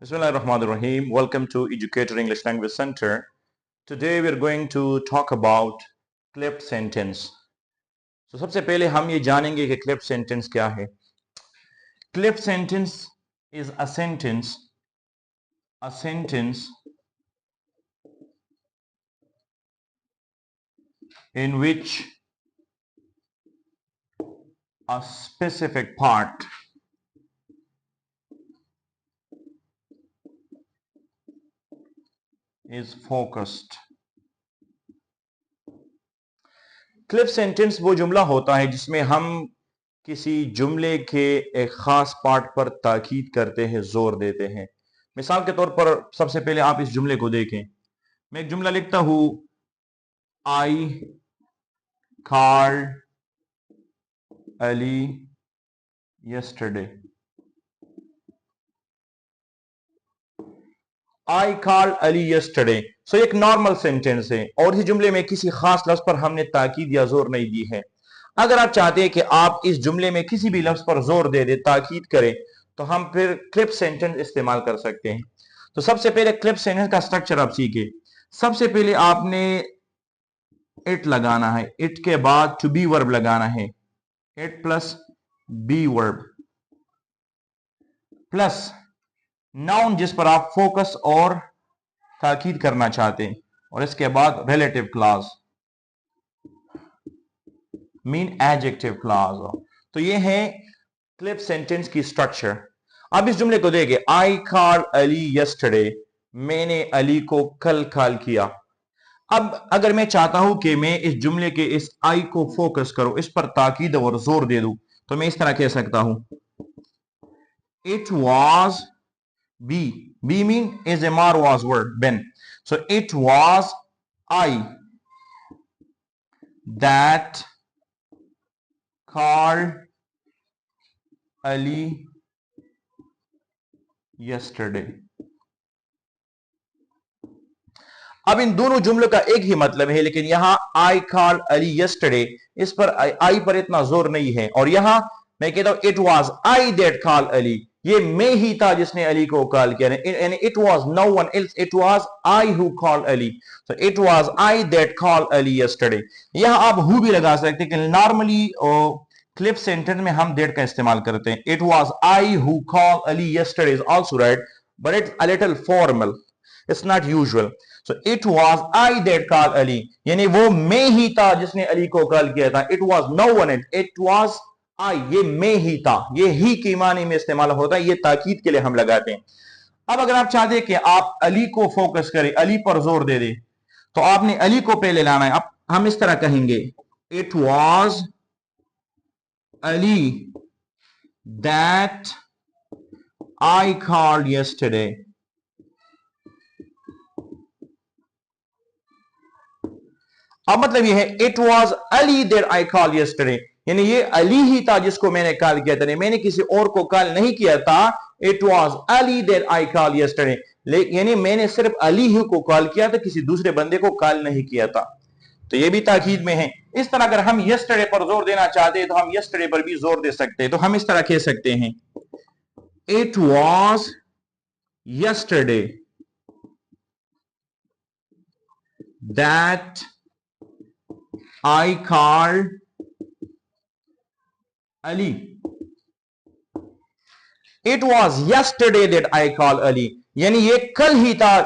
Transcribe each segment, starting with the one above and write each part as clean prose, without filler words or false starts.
Bismillahirrahmanirrahim. Welcome to Educator English Language Center. Today we are going to talk about clipped sentence. तो सबसे पहले हम ये जानेंगे कि clipped sentence क्या है. Clipped sentence is a sentence in which a specific part is focused. Clip sentence वो जुमला होता है जिसमें हम किसी जुमले के एक खास पार्ट पर ताकीद करते हैं, जोर देते हैं. मिसाल के तौर पर सबसे पहले आप इस जुमले को देखें. मैं एक जुमला लिखता हूं, I called Ali yesterday. I called Ali yesterday. So एक नॉर्मल सेंटेंस है और इस जुमले में किसी खास लफ्ज पर हमने ताकीद या जोर नहीं दी है. अगर आप चाहते हैं कि आप इस जुमले में किसी भी लफ्ज पर जोर दे दे, ताकीद करें, तो हम फिर क्लिप सेंटेंस इस्तेमाल कर सकते हैं. तो सबसे पहले क्लिप सेंटेंस का स्ट्रक्चर आप सीखे. सबसे पहले आपने इट लगाना है, इट के बाद टू बी वर्ब लगाना है, it plus be verb plus noun जिस पर आप फोकस और ताकीद करना चाहते हैं, और इसके बाद relative clause mean adjective clause. तो ये है क्लिप सेंटेंस की स्ट्रक्चर. अब इस जुमले को देखिए, आई कॉल्ड अली यस्टरडे, मैंने अली को कल कॉल किया. अब अगर मैं चाहता हूं कि मैं इस जुमले के इस आई को फोकस करूं, इस पर ताकीद और जोर दे दूं, तो मैं इस तरह कह सकता हूं, it was B. B mean is a mar was word Ben. So it was I that called Ali yesterday. अब इन दोनों जुमलों का एक ही मतलब है, लेकिन यहां I called Ali yesterday, इस पर I पर इतना जोर नहीं है. और यहां मैं कहता हूं it was I that called Ali, ये मैं ही था जिसने अली को कॉल किया. It was no one else, it was I who called Ali. So it was I that called Ali yesterday. यहां आप हु भी लगा सकते हैं, नॉर्मली क्लिप सेंटेंस में हम दैट का इस्तेमाल करते हैं. It was I who called Ali yesterday is also right, but it's a little formal, it's not usual. So it was I that called Ali, यानी वो मैं ही था जिसने अली को कॉल किया था. It was no one, it was I, ये मैं ही था. ये ही की मानी में इस्तेमाल होता है, ये ताकीद के लिए हम लगाते हैं. अब अगर आप चाहते हैं कि आप अली को फोकस करें, अली पर जोर दे दे, तो आपने अली को पहले लाना है. अब हम इस तरह कहेंगे, it was Ali that I called yesterday. अब मतलब ये है, it was Ali that I called yesterday, यानी ये अली ही था जिसको मैंने कॉल किया था, नहीं मैंने किसी और को कॉल नहीं किया था. It was Ali that I called yesterday, यानी मैंने सिर्फ अली ही को कॉल किया था, किसी दूसरे बंदे को कॉल नहीं किया था. तो ये भी ताकीद में है. इस तरह अगर हम यस्टरडे पर जोर देना चाहते हैं तो हम यस्टरडे पर भी जोर दे सकते हैं. तो हम इस तरह कह सकते हैं, it was yesterday that I called Ali. It was yesterday that I call Ali, यानी ये कल ही था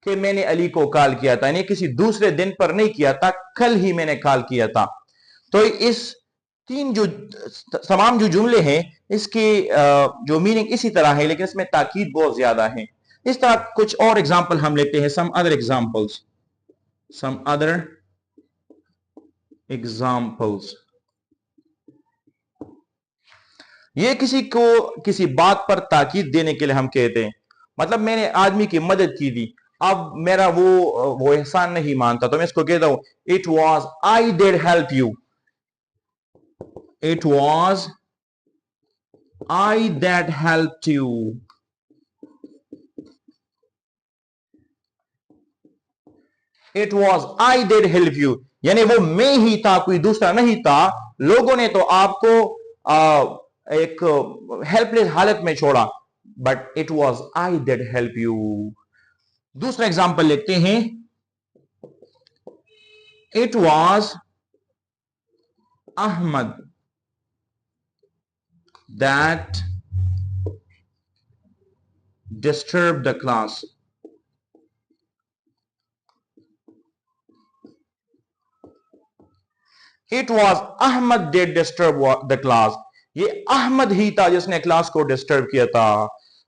कि मैंने अली को कॉल किया था, यानी किसी दूसरे दिन पर नहीं किया था, कल ही मैंने कॉल किया था. तो इस तीन जो तमाम जो जुमले हैं, इसकी जो मीनिंग इसी तरह है, लेकिन इसमें ताकीद बहुत ज्यादा है. इस तरह कुछ और एग्जाम्पल हम लेते हैं. Some other examples. ये किसी को किसी बात पर ताकीद देने के लिए हम कहते हैं. मतलब मैंने आदमी की मदद की थी, अब मेरा वो एहसान नहीं मानता, तो मैं इसको कहता हूं, it was I did help you. It was I that help you. It was I did help you, यानी वो मैं ही था, कोई दूसरा नहीं था. लोगों ने तो आपको एक हेल्पलेस हालत में छोड़ा, but it was I that help you. दूसरा एग्जाम्पल लिखते हैं, it was Ahmed that disturb the class. It was Ahmed that disturb the class. ये अहमद ही था जिसने क्लास को डिस्टर्ब किया था।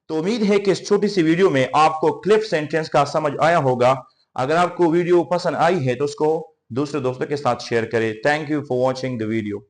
तो उम्मीद है कि इस छोटी सी वीडियो में आपको क्लिप सेंटेंस का समझ आया होगा। अगर आपको वीडियो पसंद आई है तो उसको दूसरे दोस्तों के साथ शेयर करें। Thank you for watching the video.